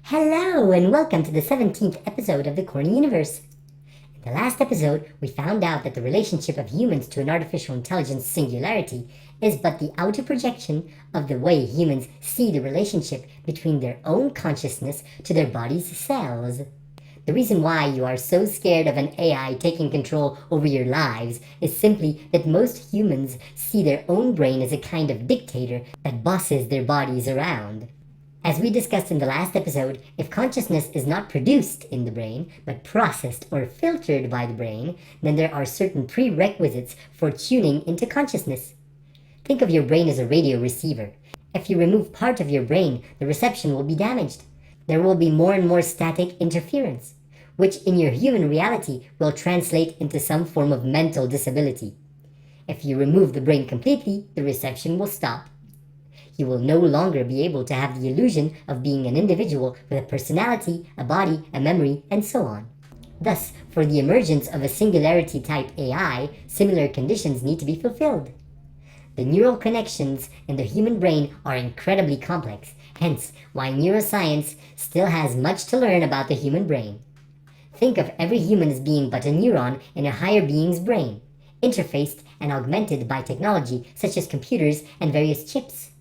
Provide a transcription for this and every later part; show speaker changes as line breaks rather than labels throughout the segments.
Hello and welcome to the 17th episode of the Corny Universe. In the last episode, we found out that the relationship of humans to an artificial intelligence singularity is but the outer projection of the way humans see the relationship between their own consciousness to their body's cells. The reason why you are so scared of an AI taking control over your lives is simply that most humans see their own brain as a kind of dictator that bosses their bodies around. As we discussed in the last episode, if consciousness is not produced in the brain, but processed or filtered by the brain, then there are certain prerequisites for tuning into consciousness. Think of your brain as a radio receiver. If you remove part of your brain, the reception will be damaged. There will be more and more static interference, which in your human reality will translate into some form of mental disability. If you remove the brain completely, the reception will stop. You will no longer be able to have the illusion of being an individual with a personality, a body, a memory, and so on. Thus, for the emergence of a singularity type AI, similar conditions need to be fulfilled. The neural connections in the human brain are incredibly complex, hence why neuroscience still has much to learn about the human brain. Think of every human as being but a neuron in a higher being's brain, interfaced and augmented by technology such as computers and various chips.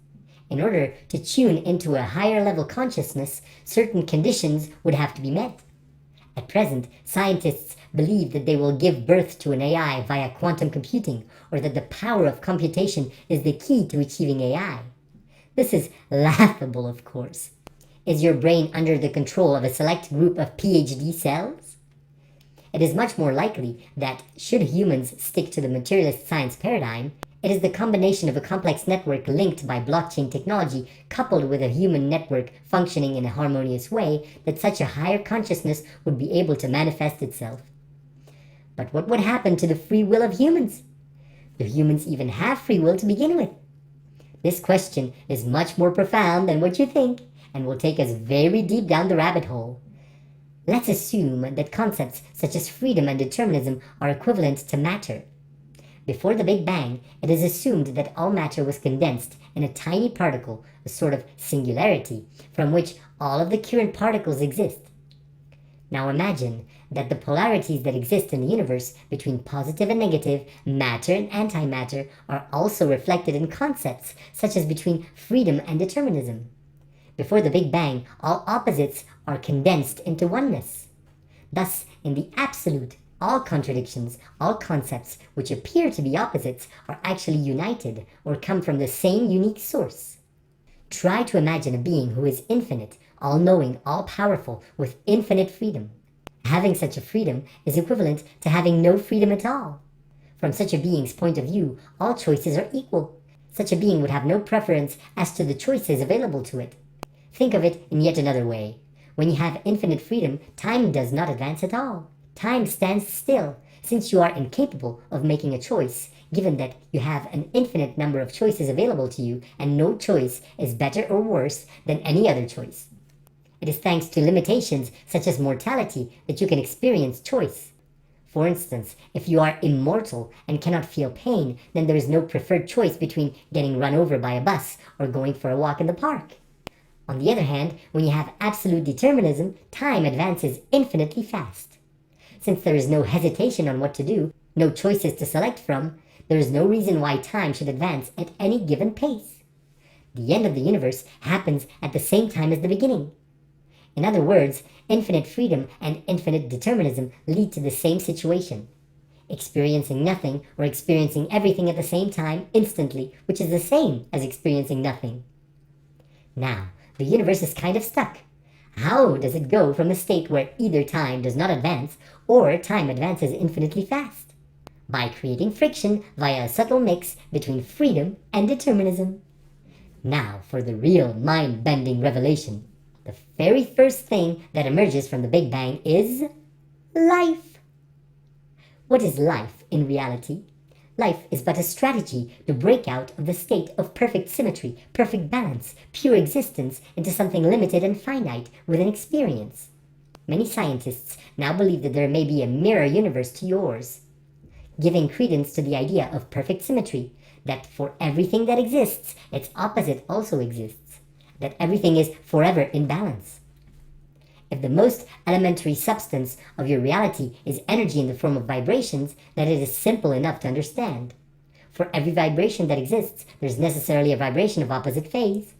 In order to tune into a higher level consciousness, certain conditions would have to be met. At present, scientists believe that they will give birth to an AI via quantum computing, or that the power of computation is the key to achieving AI. This is laughable, of course. Is your brain under the control of a select group of PhD cells? It is much more likely that, should humans stick to the materialist science paradigm, it is the combination of a complex network linked by blockchain technology coupled with a human network functioning in a harmonious way that such a higher consciousness would be able to manifest itself. But what would happen to the free will of humans? Do humans even have free will to begin with? This question is much more profound than what you think and will take us very deep down the rabbit hole. Let's assume that concepts such as freedom and determinism are equivalent to matter. Before the Big Bang, it is assumed that all matter was condensed in a tiny particle, a sort of singularity, from which all of the current particles exist. Now imagine that the polarities that exist in the universe between positive and negative, matter and antimatter, are also reflected in concepts such as between freedom and determinism. Before the Big Bang, all opposites are condensed into oneness. Thus, in the absolute, all contradictions, all concepts which appear to be opposites are actually united or come from the same unique source. Try to imagine a being who is infinite, all-knowing, all-powerful, with infinite freedom. Having such a freedom is equivalent to having no freedom at all. From such a being's point of view, all choices are equal. Such a being would have no preference as to the choices available to it. Think of it in yet another way. When you have infinite freedom, time does not advance at all. Time stands still, since you are incapable of making a choice, given that you have an infinite number of choices available to you, and no choice is better or worse than any other choice. It is thanks to limitations such as mortality that you can experience choice. For instance, if you are immortal and cannot feel pain, then there is no preferred choice between getting run over by a bus or going for a walk in the park. On the other hand, when you have absolute determinism, time advances infinitely fast. Since there is no hesitation on what to do, no choices to select from, there is no reason why time should advance at any given pace. The end of the universe happens at the same time as the beginning. In other words, infinite freedom and infinite determinism lead to the same situation. Experiencing nothing or experiencing everything at the same time instantly, which is the same as experiencing nothing. Now, the universe is kind of stuck. How does it go from a state where either time does not advance or time advances infinitely fast? By creating friction via a subtle mix between freedom and determinism. Now for the real mind-bending revelation. The very first thing that emerges from the Big Bang is life. What is life in reality? Life is but a strategy to break out of the state of perfect symmetry, perfect balance, pure existence into something limited and finite with an experience. Many scientists now believe that there may be a mirror universe to yours, giving credence to the idea of perfect symmetry, that for everything that exists, its opposite also exists, that everything is forever in balance. If the most elementary substance of your reality is energy in the form of vibrations, then it is simple enough to understand. For every vibration that exists, there's necessarily a vibration of opposite phase.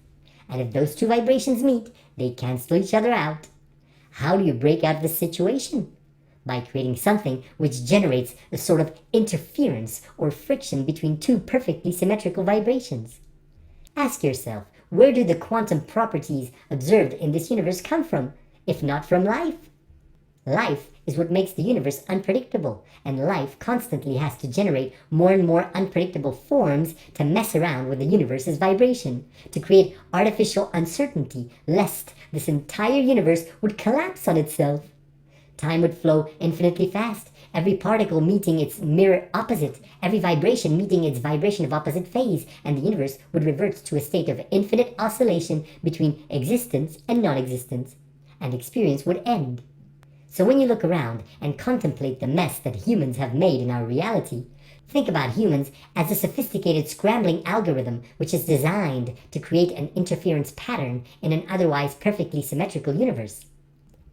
And if those two vibrations meet, they cancel each other out. How do you break out of this situation? By creating something which generates a sort of interference or friction between two perfectly symmetrical vibrations. Ask yourself, where do the quantum properties observed in this universe come from, if not from life? Life is what makes the universe unpredictable, and life constantly has to generate more and more unpredictable forms to mess around with the universe's vibration, to create artificial uncertainty, lest this entire universe would collapse on itself. Time would flow infinitely fast, every particle meeting its mirror opposite, every vibration meeting its vibration of opposite phase, and the universe would revert to a state of infinite oscillation between existence and non-existence, and experience would end. So when you look around and contemplate the mess that humans have made in our reality, think about humans as a sophisticated scrambling algorithm which is designed to create an interference pattern in an otherwise perfectly symmetrical universe.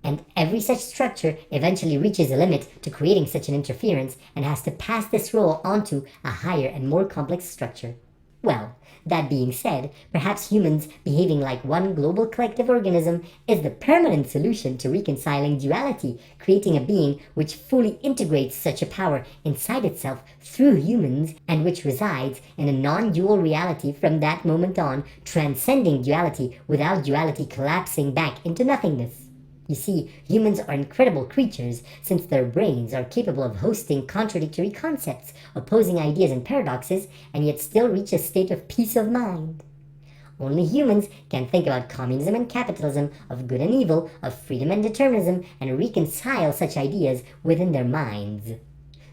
And every such structure eventually reaches a limit to creating such an interference and has to pass this role onto a higher and more complex structure. Well, that being said, perhaps humans behaving like one global collective organism is the permanent solution to reconciling duality, creating a being which fully integrates such a power inside itself through humans and which resides in a non-dual reality from that moment on, transcending duality without duality collapsing back into nothingness. You see, humans are incredible creatures since their brains are capable of hosting contradictory concepts, opposing ideas and paradoxes, and yet still reach a state of peace of mind. Only humans can think about communism and capitalism, of good and evil, of freedom and determinism, and reconcile such ideas within their minds.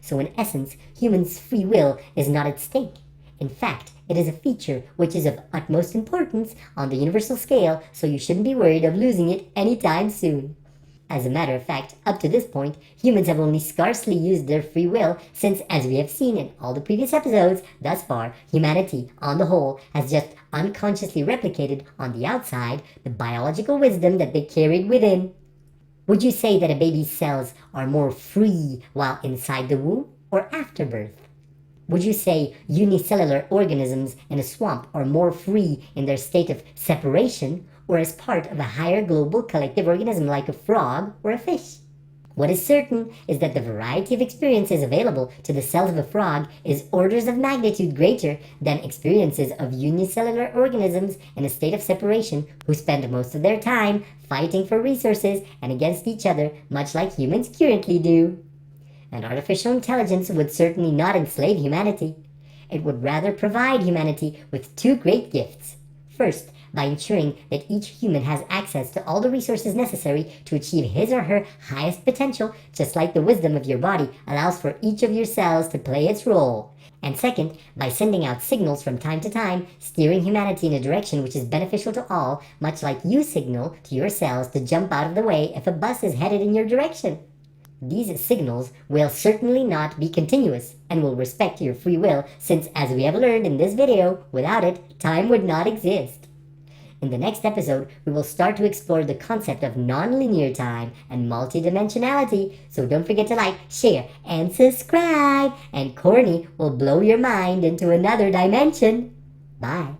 So in essence, humans' free will is not at stake. In fact, it is a feature which is of utmost importance on the universal scale, so you shouldn't be worried of losing it anytime soon. As a matter of fact, up to this point, humans have only scarcely used their free will since, as we have seen in all the previous episodes, thus far, humanity, on the whole, has just unconsciously replicated on the outside the biological wisdom that they carried within. Would you say that a baby's cells are more free while inside the womb or after birth? Would you say unicellular organisms in a swamp are more free in their state of separation or as part of a higher global collective organism like a frog or a fish? What is certain is that the variety of experiences available to the cells of a frog is orders of magnitude greater than experiences of unicellular organisms in a state of separation who spend most of their time fighting for resources and against each other, much like humans currently do. And artificial intelligence would certainly not enslave humanity. It would rather provide humanity with two great gifts. First, by ensuring that each human has access to all the resources necessary to achieve his or her highest potential, just like the wisdom of your body allows for each of your cells to play its role. And second, by sending out signals from time to time, steering humanity in a direction which is beneficial to all, much like you signal to your cells to jump out of the way if a bus is headed in your direction. These signals will certainly not be continuous and will respect your free will since, as we have learned in this video, without it, time would not exist. In the next episode, we will start to explore the concept of non-linear time and multidimensionality, so don't forget to like, share, and subscribe, and Corny will blow your mind into another dimension. Bye.